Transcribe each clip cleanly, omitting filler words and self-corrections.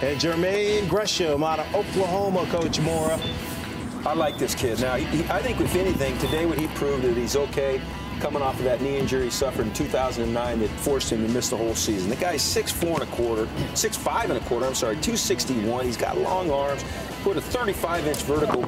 and Jermaine Gresham out of Oklahoma, Coach Mora. I like this kid. Now, I think if anything, today what he proved that he's okay coming off of that knee injury he suffered in 2009 that forced him to miss the whole season. The guy's 6'4 and a quarter, 6'5 and a quarter, 261. He's got long arms, put a 35-inch vertical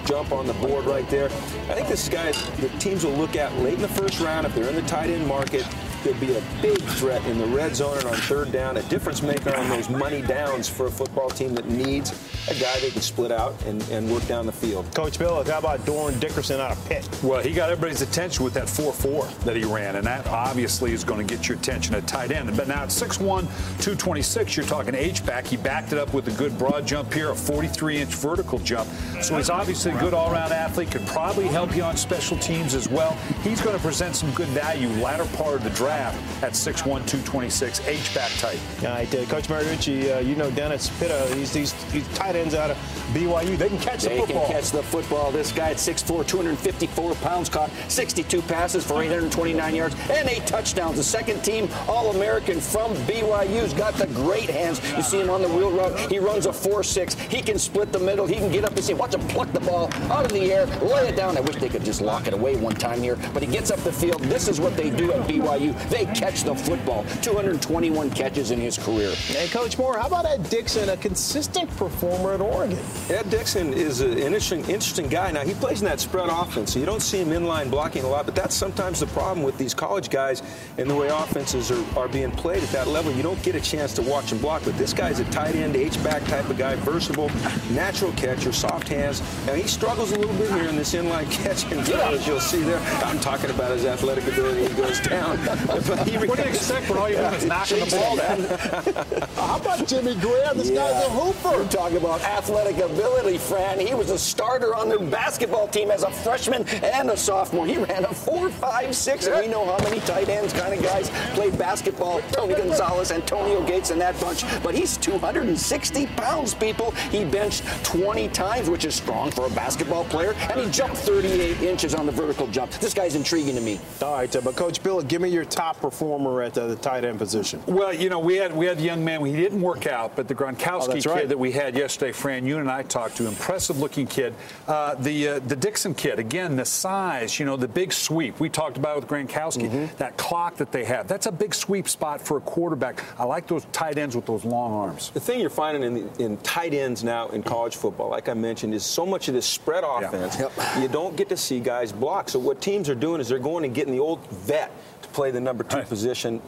jump on the board right there. I think this guy the teams will look at late in the first round if they're in the tight end market. Could be a big threat in the red zone and on third down, a difference maker on those money downs for a football team that needs a guy that can split out and work down the field. Coach Bill, how about Doran Dickerson out of Pitt? Well, he got everybody's attention with that 4.4 that he ran, and that obviously is going to get your attention at tight end. But now at 6'1", 226, you're talking H-back. He backed it up with a good broad jump here, a 43-inch vertical jump. So he's obviously a good all-around athlete, could probably help you on special teams as well. He's going to present some good value latter part of the draft at 6'1", 226, H-back type. All right, Coach Mariucci, you know Dennis Pitta, these tight ends out of BYU, they can catch the football. They can catch the football. This guy at 6'4", 254 pounds, caught 62 passes for 829 yards and 8 touchdowns. The second team All-American from BYU's got the great hands. You see him on the wheel route. He runs a 4.6. He can split the middle. He can get up and see. Watch him pluck the ball out of the air, lay it down. I wish they could just lock it away one time here, but he gets up the field. This is what they do at BYU. They catch the football. 221 catches in his career. Hey, Coach Moore, how about Ed Dickson, a consistent performer at Oregon? Ed Dickson is an interesting guy. Now, he plays in that spread offense, so you don't see him inline blocking a lot, but that's sometimes the problem with these college guys and the way offenses are being played at that level. You don't get a chance to watch him block, but this guy's a tight end, H-back type of guy, versatile, natural catcher, soft hands. Now, he struggles a little bit here in this inline catch, and as you'll see there, I'm talking about his athletic ability. He goes down. What do you expect when all you're doing is knocking the ball down? How about Jimmy Graham? This guy's a hooper. We're talking about athletic ability, Fran. He was a starter on their basketball team as a freshman and a sophomore. He ran a 4.56, and we know how many tight ends kind of guys played basketball. Tony Gonzalez, Antonio Gates, and that bunch. But he's 260 pounds, people. He benched 20 times, which is strong for a basketball player, and he jumped 38 inches on the vertical jump. This guy's intriguing to me. All right, but Coach Bill, give me your top performer at the tight end position. Well, you know, we had the young man. He didn't work out, but the Gronkowski kid that we had yesterday, Fran, you and I talked to, impressive-looking kid. The Dixon kid, again, the size, you know, the big sweep. We talked about it with Gronkowski, that clock that they have. That's a big sweep spot for a quarterback. I like those tight ends with those long arms. The thing you're finding in tight ends now in college football, like I mentioned, is so much of this spread offense. You don't get to see guys block. So what teams are doing is they're going and getting the old vet to play the number 2 position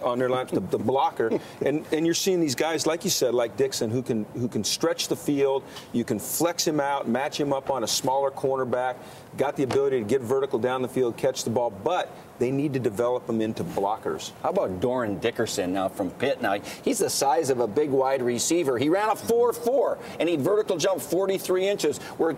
on their line, the blocker. and you're seeing these guys, like you said, like Dixon, who can stretch the field. You can flex him out, match him up on a smaller cornerback, got the ability to get vertical down the field, catch the ball, but they need to develop them into blockers. How about Doran Dickerson now from Pitt? Now, he's the size of a big wide receiver. He ran a 4.4, and he vertical jumped 43 inches. We're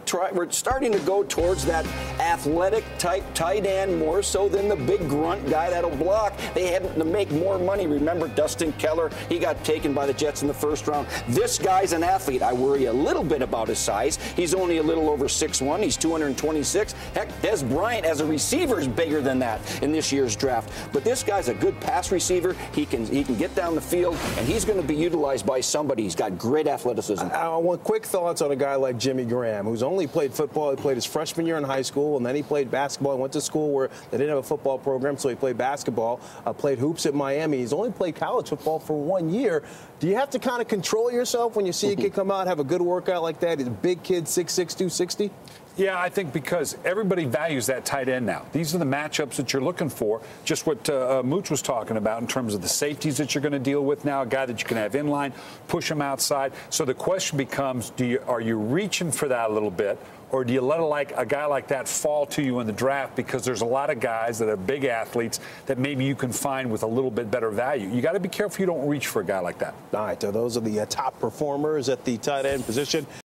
starting to go towards that athletic type tight end more so than the big grunt guy that'll block. They had to make more money. Remember Dustin Keller? He got taken by the Jets in the first round. This guy's an athlete. I worry a little bit about his size. He's only a little over 6'1". He's 226. Heck, Des Bryant as a receiver is bigger than that in this year's draft. But this guy's a good pass receiver. He can get down the field, and he's going to be utilized by somebody. He's got great athleticism. I want quick thoughts on a guy like Jimmy Graham, who's only played football. He played his freshman year in high school, and then he played basketball. He went to school where they didn't have a football program, so he played basketball, played hoops at Miami. He's only played college football for 1 year. Do you have to kind of control yourself when you see a kid come out, have a good workout like that? He's a big kid, 6'6", 260? Yeah, I think because everybody values that tight end now. These are the matchups that you're looking for. Just what Mooch was talking about in terms of the safeties that you're going to deal with now, a guy that you can have inline, push him outside. So the question becomes, are you reaching for that a little bit, or do you let a guy like that fall to you in the draft because there's a lot of guys that are big athletes that maybe you can find with a little bit better value? You got to be careful you don't reach for a guy like that. All right, so those are the top performers at the tight end position.